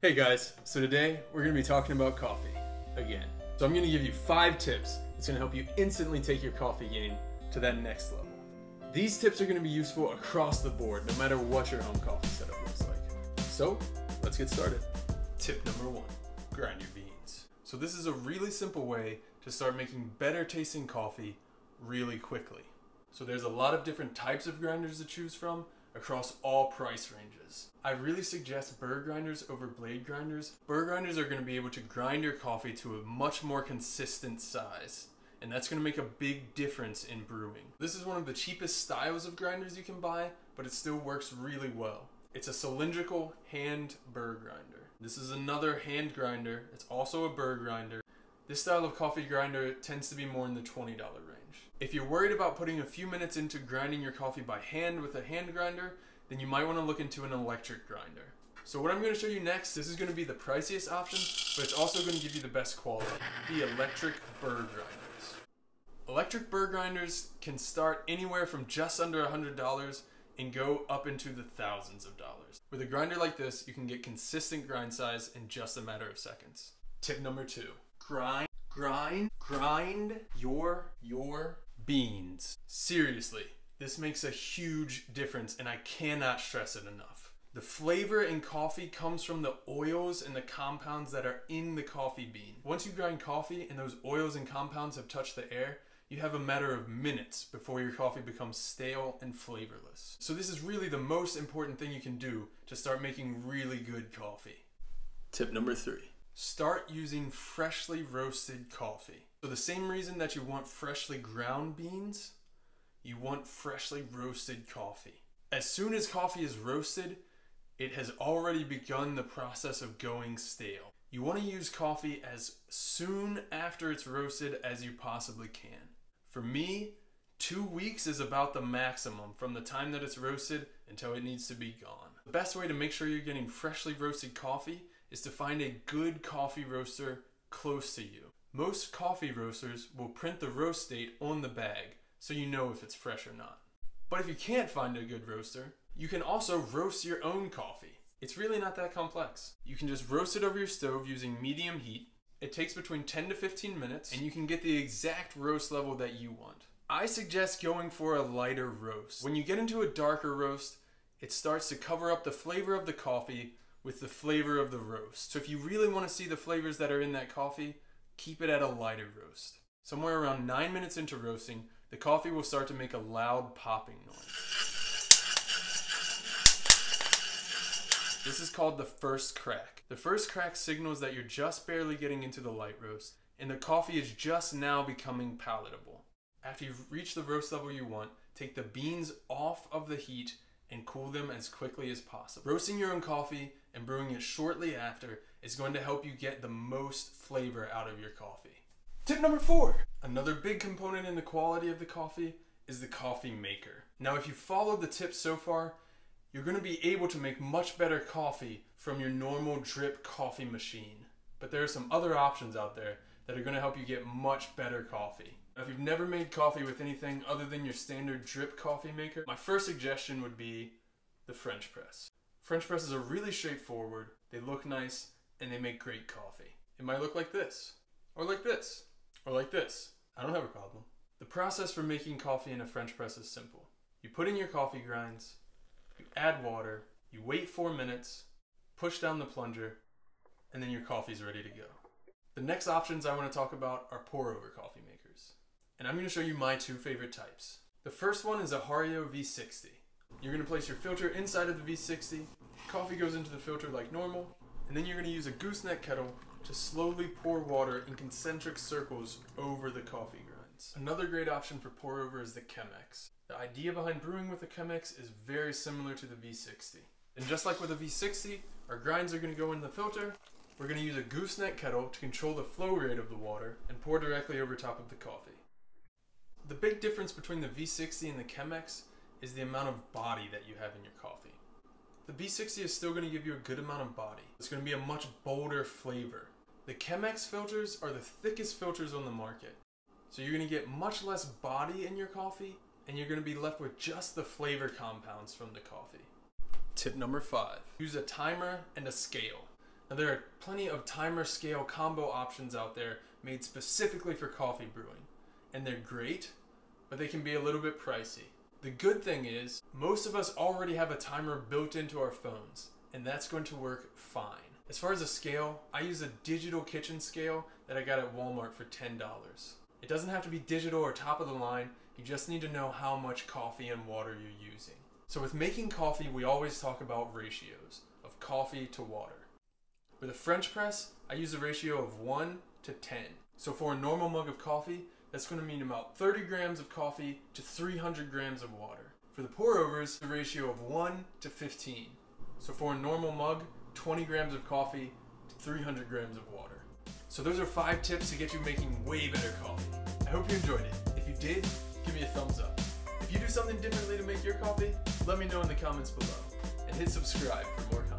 Hey guys, so today we're going to be talking about coffee again. So I'm going to give you 5 tips that's going to help you instantly take your coffee game to that next level. These tips are going to be useful across the board, no matter what your home coffee setup looks like. So let's get started. Tip number 1, grind your beans. So this is a really simple way to start making better tasting coffee really quickly. So there's a lot of different types of grinders to choose from across all price ranges. I really suggest burr grinders over blade grinders. Burr grinders are going to be able to grind your coffee to a much more consistent size, and that's going to make a big difference in brewing. This is one of the cheapest styles of grinders you can buy, but it still works really well. It's a cylindrical hand burr grinder. This is another hand grinder. It's also a burr grinder. This style of coffee grinder tends to be more in the $20 range. If you're worried about putting a few minutes into grinding your coffee by hand with a hand grinder, then you might want to look into an electric grinder. So what I'm going to show you next, this is going to be the priciest option, but it's also going to give you the best quality, the electric burr grinders. Electric burr grinders can start anywhere from just under $100 and go up into the thousands of dollars. With a grinder like this, you can get consistent grind size in just a matter of seconds. Tip number 2, grind your beans. Seriously, this makes a huge difference and I cannot stress it enough. The flavor in coffee comes from the oils and the compounds that are in the coffee bean. Once you grind coffee and those oils and compounds have touched the air, you have a matter of minutes before your coffee becomes stale and flavorless. So this is really the most important thing you can do to start making really good coffee. Tip number 3. Start using freshly roasted coffee. So the same reason that you want freshly ground beans, you want freshly roasted coffee. As soon as coffee is roasted, it has already begun the process of going stale. You want to use coffee as soon after it's roasted as you possibly can. For me, 2 weeks is about the maximum from the time that it's roasted until it needs to be gone. The best way to make sure you're getting freshly roasted coffee is to find a good coffee roaster close to you. Most coffee roasters will print the roast date on the bag so you know if it's fresh or not. But if you can't find a good roaster, you can also roast your own coffee. It's really not that complex. You can just roast it over your stove using medium heat. It takes between 10 to 15 minutes and you can get the exact roast level that you want. I suggest going for a lighter roast. When you get into a darker roast, it starts to cover up the flavor of the coffee with the flavor of the roast. So if you really want to see the flavors that are in that coffee, keep it at a lighter roast. Somewhere around 9 minutes into roasting, the coffee will start to make a loud popping noise. This is called the first crack. The first crack signals that you're just barely getting into the light roast, and the coffee is just now becoming palatable. After you've reached the roast level you want, take the beans off of the heat and cool them as quickly as possible. Roasting your own coffee and brewing it shortly after is going to help you get the most flavor out of your coffee. Tip number 4. Another big component in the quality of the coffee is the coffee maker. Now if you follow the tips so far, you're going to be able to make much better coffee from your normal drip coffee machine. But there are some other options out there that are going to help you get much better coffee. Now, if you've never made coffee with anything other than your standard drip coffee maker, my first suggestion would be the French press. French presses are really straightforward, they look nice, and they make great coffee. It might look like this, or like this, or like this. I don't have a problem. The process for making coffee in a French press is simple. You put in your coffee grinds, you add water, you wait 4 minutes, push down the plunger, and then your coffee's ready to go. The next options I want to talk about are pour-over coffee makers. And I'm going to show you my 2 favorite types. The first one is a Hario V60. You're going to place your filter inside of the V60, coffee goes into the filter like normal, and then you're going to use a gooseneck kettle to slowly pour water in concentric circles over the coffee grinds. Another great option for pour-over is the Chemex. The idea behind brewing with the Chemex is very similar to the V60. And just like with the V60, our grinds are going to go in the filter. We're going to use a gooseneck kettle to control the flow rate of the water and pour directly over top of the coffee. The big difference between the V60 and the Chemex is the amount of body that you have in your coffee. The V60 is still going to give you a good amount of body. It's going to be a much bolder flavor. The Chemex filters are the thickest filters on the market. So you're going to get much less body in your coffee and you're going to be left with just the flavor compounds from the coffee. Tip number 5, use a timer and a scale. Now there are plenty of timer scale combo options out there made specifically for coffee brewing, and they're great, but they can be a little bit pricey. The good thing is, most of us already have a timer built into our phones, and that's going to work fine. As far as a scale, I use a digital kitchen scale that I got at Walmart for $10. It doesn't have to be digital or top of the line, you just need to know how much coffee and water you're using. So with making coffee, we always talk about ratios of coffee to water. With a French press, I use a ratio of 1 to 10. So for a normal mug of coffee, that's going to mean about 30 grams of coffee to 300 grams of water. For the pour overs, the ratio of 1 to 15. So for a normal mug, 20 grams of coffee to 300 grams of water. So those are 5 tips to get you making way better coffee. I hope you enjoyed it. If you did, give me a thumbs up. If you do something differently to make your coffee, let me know in the comments below. And hit subscribe for more content.